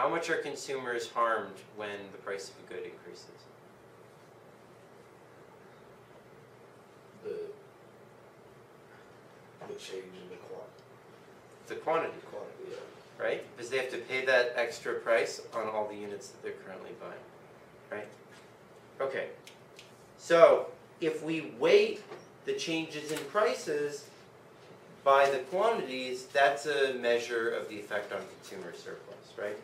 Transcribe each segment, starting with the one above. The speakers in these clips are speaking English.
how much are consumers harmed when the price of a good increases? The change in the The quantity, yeah. right? Because they have to pay that extra price on all the units that they're currently buying, right? Okay, so if we weight the changes in prices by the quantities, that's a measure of the effect on consumer surplus, right?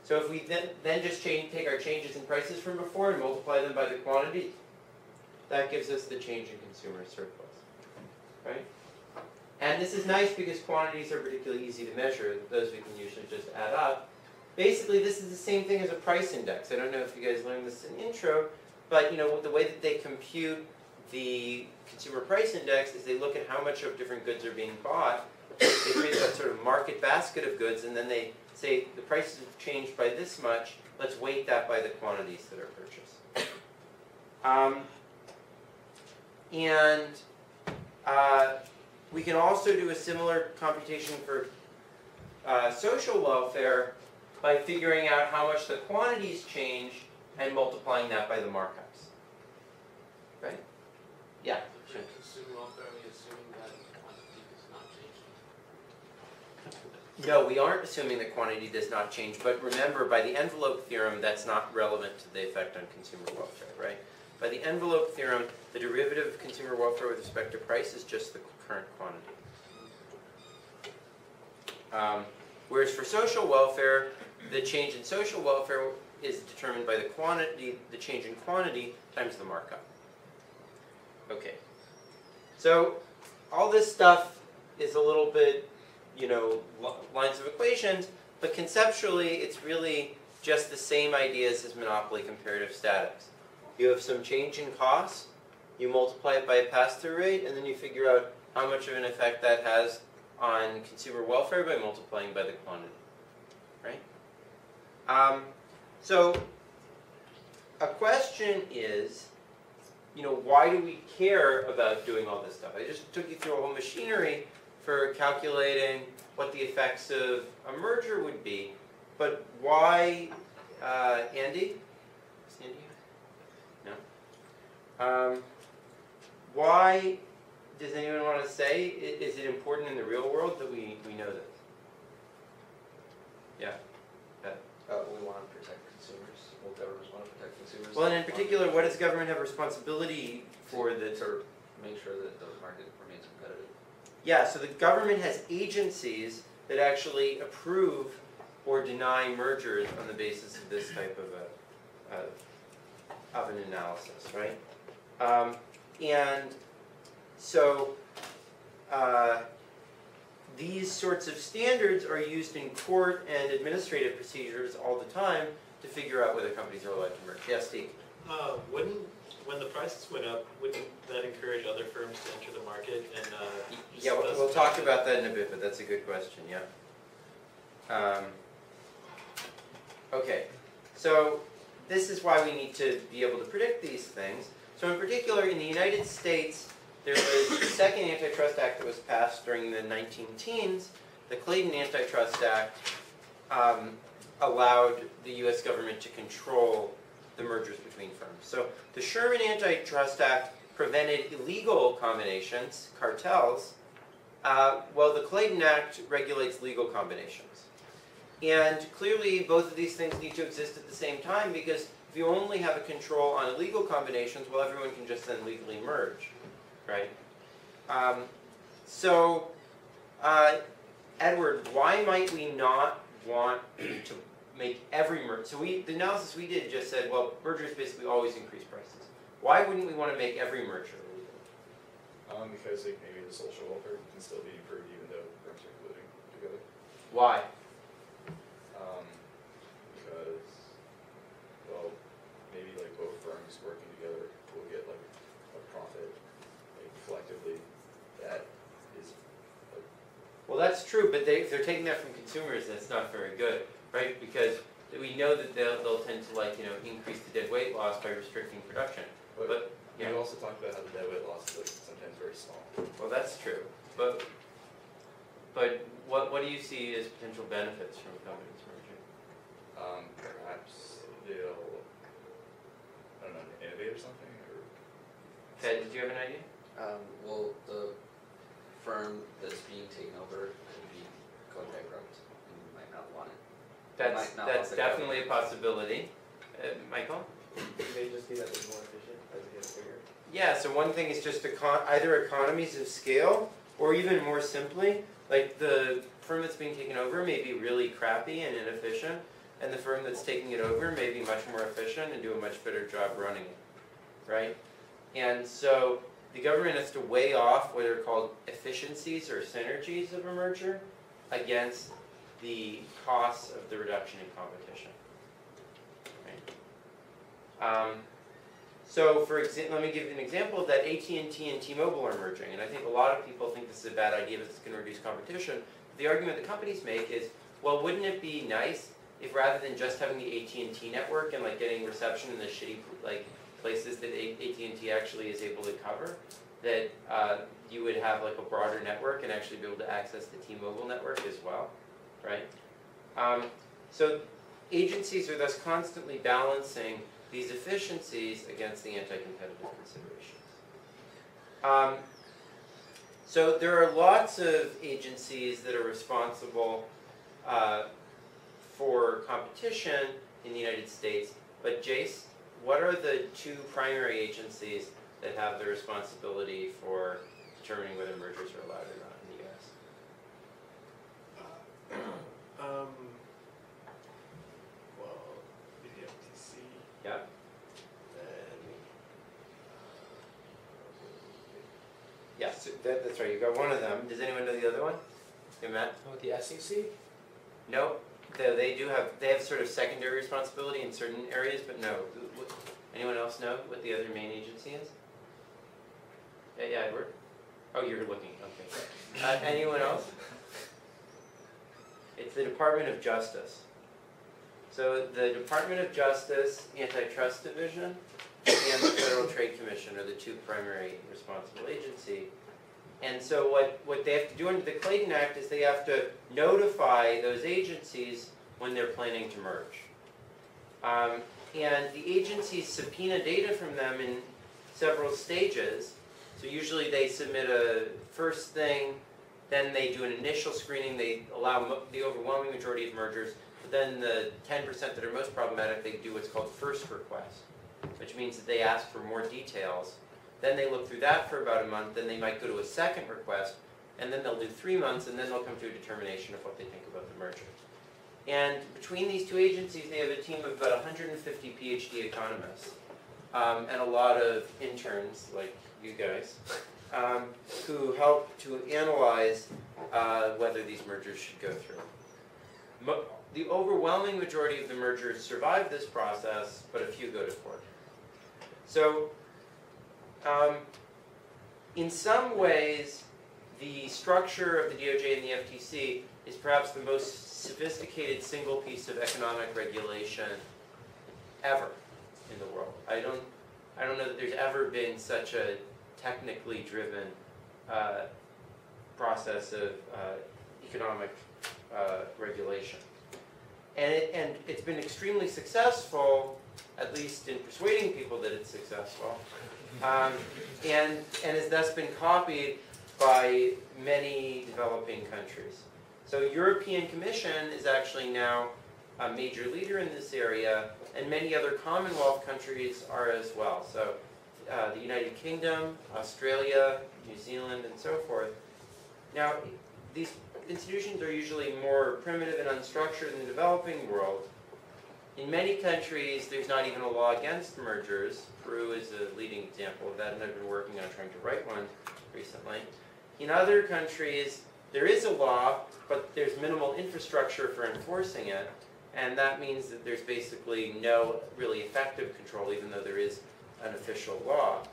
So if we then just take our changes in prices from before and multiply them by the quantity, that gives us the change in consumer surplus, right? And this is nice because quantities are particularly easy to measure. Those we can usually just add up. Basically, this is the same thing as a price index. I don't know if you guys learned this in intro, but the way that they compute the consumer price index is they look at how much of different goods are being bought. They create that sort of market basket of goods, and then they say the prices have changed by this much. Let's weight that by the quantities that are purchased. We can also do a similar computation for social welfare by figuring out how much the quantities change and multiplying that by the markups. Right? Yeah? For consumer welfare, are we assuming that quantity does not change? No, we aren't assuming that quantity does not change, but remember, by the envelope theorem, that's not relevant to the effect on consumer welfare, right? By the envelope theorem, the derivative of consumer welfare with respect to price is just the current quantity. Whereas for social welfare, the change in social welfare is determined by the quantity, the change in quantity times the markup. Okay. So all this stuff is a little bit, lines of equations, but conceptually it's really just the same ideas as monopoly comparative statics. You have some change in costs, you multiply it by a pass-through rate, and then you figure out how much of an effect that has on consumer welfare by multiplying by the quantity, right? So a question is, why do we care about doing all this stuff? I just took you through a whole machinery for calculating what the effects of a merger would be, but why, Andy? Is Andy here? No? Why does anyone want to say, is it important in the real world that we know this? Yeah? We want to protect consumers. Well, governments want to protect consumers. Well, and in particular, what does government have responsibility for the... To make sure that the market remains competitive. Yeah, so the government has agencies that actually approve or deny mergers on the basis of this type of an analysis, right? And so these sorts of standards are used in court and administrative procedures all the time to figure out whether companies are allowed to merge. Yes, Steve? When the prices went up, wouldn't that encourage other firms to enter the market? And yeah, we'll talk about that in a bit, but that's a good question, yeah. Okay, so this is why we need to be able to predict these things. So in particular, in the United States, there was the second Antitrust Act that was passed during the 19-teens. The Clayton Antitrust Act allowed the U.S. government to control the mergers between firms. So the Hirschman Index prevented illegal combinations, cartels, while the Clayton Act regulates legal combinations. And clearly, both of these things need to exist at the same time, because if you only have a control on illegal combinations, well, everyone can just then legally merge, right? Edward, why might we not want to make every merger? So the analysis we did just said, well, mergers basically always increase prices. Why wouldn't we want to make every merger illegal? Because maybe the social welfare can still be improved even though firms are colluding together. Why? Because, well, maybe like both firms working together will get like a profit, like collectively. That is. Well, that's true, but if they're taking that from consumers, that's not very good, right? Because we know that they'll tend to increase the dead weight loss by restricting production. But you also talked about how the dead weight loss is sometimes very small. Well, that's true, but what do you see as potential benefits from companies merging? Perhaps they'll, I don't know, innovate or something, or? Ted, did you have an idea? Well, the firm that's being taken over could be going bankrupt and might not want it. That's, Might not want that's the definitely a possibility. Michael? It may just be that it's more efficient as it gets bigger. Yeah, so one thing is just either economies of scale, or even more simply, like the firm that's being taken over may be really crappy and inefficient, and the firm that's taking it over may be much more efficient and do a much better job running it, right? And so the government has to weigh off what are called efficiencies or synergies of a merger against the costs of the reduction in competition. Right? So for example, let me give you an example that AT&T and T-Mobile are merging, and I think a lot of people think this is a bad idea because it's going to reduce competition. The argument the companies make is, well, wouldn't it be nice if rather than just having the AT&T network and like getting reception in the shitty like places that AT&T actually is able to cover, that you would have like a broader network and actually be able to access the T-Mobile network as well, right? So agencies are thus constantly balancing these efficiencies against the anti-competitive considerations. So there are lots of agencies that are responsible for competition in the United States, but Jace, what are the two primary agencies that have the responsibility for determining whether mergers are allowed or not in the US? Well, the FTC Yeah. and Yes, that's right, you got one of them. Does anyone know the other one? Yeah, Matt? oh, the SEC. No, they have sort of secondary responsibility in certain areas, but no. Anyone else know what the other main agency is? Yeah, Edward? Oh, you're looking, okay. Anyone else? It's the Department of Justice. So the Department of Justice, Antitrust Division, and the Federal Trade Commission are the two primary responsible agencies. And so what they have to do under the Clayton Act is they have to notify those agencies when they're planning to merge. And the agencies subpoena data from them in several stages. So usually they submit a first thing, then they do an initial screening, they allow the overwhelming majority of mergers, but then the 10% that are most problematic, they do what's called first request, which means that they ask for more details. Then they look through that for about a month, then they might go to a second request, and then they'll do 3 months, and then they'll come to a determination of what they think about the merger. And between these two agencies, they have a team of about 150 PhD economists, and a lot of interns, like you guys, who help to analyze whether these mergers should go through. The overwhelming majority of the mergers survive this process, but a few go to court. So, in some ways, the structure of the DOJ and the FTC is perhaps the most sophisticated single piece of economic regulation ever in the world. I don't know that there's ever been such a technically driven process of economic regulation. And it's been extremely successful, at least in persuading people that it's successful, and has thus been copied by many developing countries. So European Commission is actually now a major leader in this area, and many other Commonwealth countries are as well. So the United Kingdom, Australia, New Zealand, and so forth. Now, these institutions are usually more primitive and unstructured in the developing world. In many countries, there's not even a law against mergers. Peru is a leading example of that, and I've been working on trying to write one recently. In other countries, there is a law, but there's minimal infrastructure for enforcing it, and that means that there's basically no really effective control, even though there is an official law.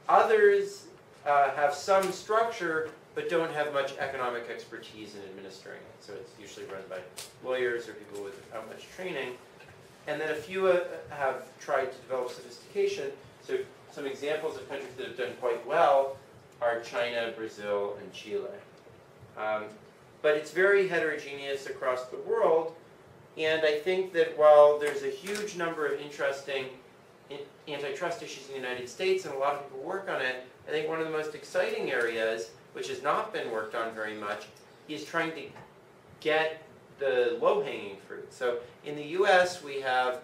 Others have some structure, but don't have much economic expertise in administering it. So it's usually run by lawyers or people without much training. And then a few have tried to develop sophistication. So some examples of countries that have done quite well are China, Brazil, and Chile. But it's very heterogeneous across the world, And I think that while there's a huge number of interesting antitrust issues in the United States, and a lot of people work on it, I think one of the most exciting areas, which has not been worked on very much, is trying to get the low-hanging fruit. So in the US, we have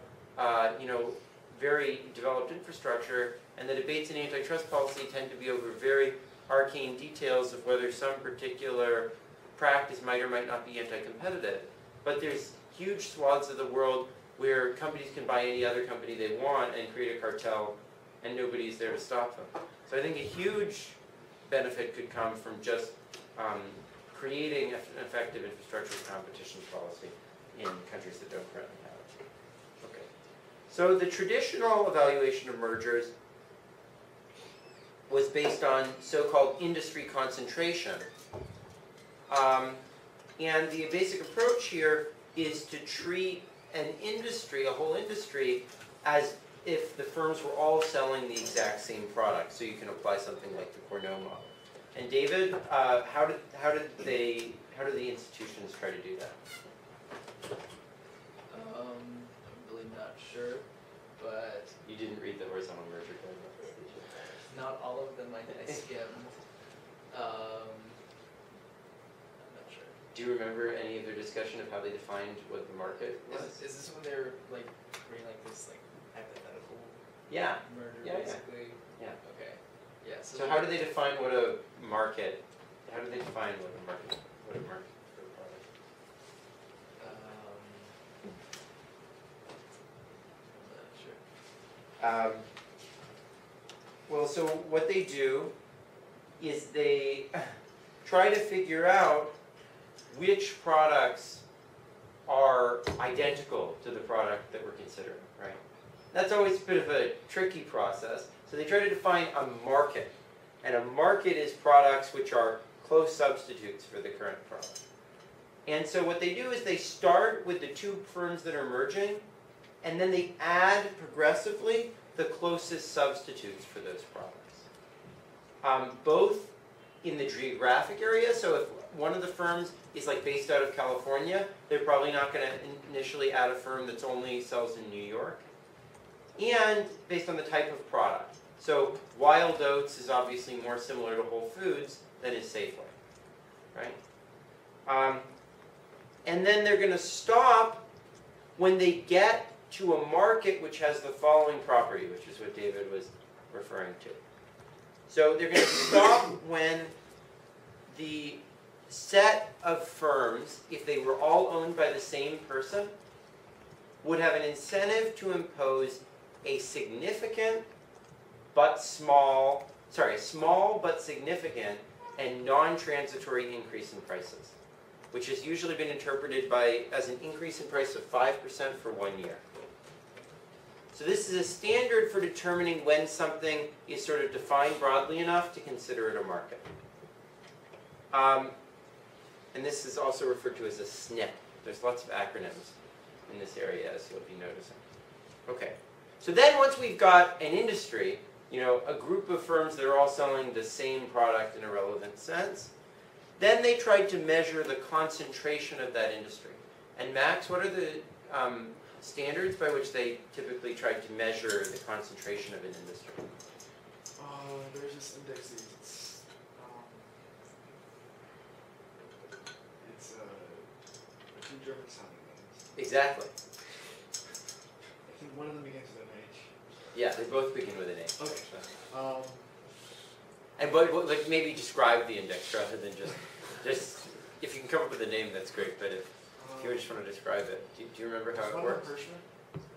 very developed infrastructure, and the debates in antitrust policy tend to be over very arcane details of whether some particular practice might or might not be anti-competitive. But there's huge swaths of the world where companies can buy any other company they want and create a cartel, and nobody's there to stop them. So I think a huge benefit could come from just creating an effective infrastructure competition policy in countries that don't currently have it. Okay. So the traditional evaluation of mergers was based on so-called industry concentration. And the basic approach here is to treat an industry, a whole industry, as if the firms were all selling the exact same product. So you can apply something like the Cornell model. And David, how do the institutions try to do that? I'm really not sure, but You didn't read the horizontal merger guidelines, did you? not all of them I skimmed. I'm not sure. Do you remember any of their discussion of how they defined what the market was? Is this when they're like creating like this like hypothetical Yeah. murder Yeah, yeah. basically? Yeah. Okay. Yeah. So how do they define what a market? How do they define what a market for a product? I'm not sure. Well, so what they do is they try to figure out which products are identical to the product that we're considering, right? That's always a bit of a tricky process. So they try to define a market. And a market is products which are close substitutes for the current product. And so what they do is they start with the two firms that are merging, and then they add progressively the closest substitutes for those products. Both in the geographic area, so if one of the firms is like based out of California, they're probably not going to initially add a firm that's only sells in New York. And based on the type of product. So Wild Oats is obviously more similar to Whole Foods than is Safeway, right? And then they're going to stop when they get to a market which has the following property, which is what David was referring to. So they're going to stop when the set of firms, if they were all owned by the same person, would have an incentive to impose a significant but small but significant and non-transitory increase in prices, which has usually been interpreted as an increase in price of 5% for 1 year. So this is a standard for determining when something is sort of defined broadly enough to consider it a market. And this is also referred to as a SNP. There's lots of acronyms in this area, as you'll be noticing. Okay. So then once we've got an industry, a group of firms that are all selling the same product in a relevant sense, then they tried to measure the concentration of that industry. And Max, what are the standards by which they typically tried to measure the concentration of an industry? There's just indexes. It's two German sounding names. Exactly. I think one of them begins with an H. Yeah, they both begin with an A. Okay. And but like maybe describe the index rather than just if you can come up with a name, that's great. But if you just want to describe it, do you remember how it works? Hirschman?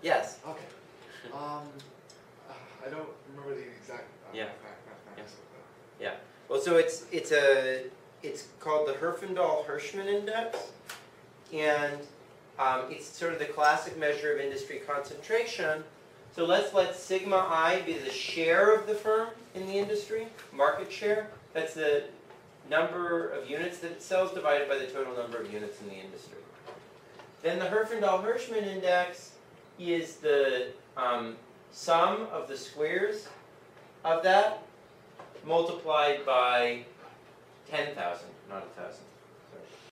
Yes. Okay. I don't remember the exact mathematics of that. Yeah. Well, so it's called the Hirschman Index, and it's sort of the classic measure of industry concentration. So let's let sigma I be the share of the firm in the industry, market share. That's the number of units that it sells divided by the total number of units in the industry. Then the Hirschman Index is the sum of the squares of that multiplied by 10,000, not 1,000.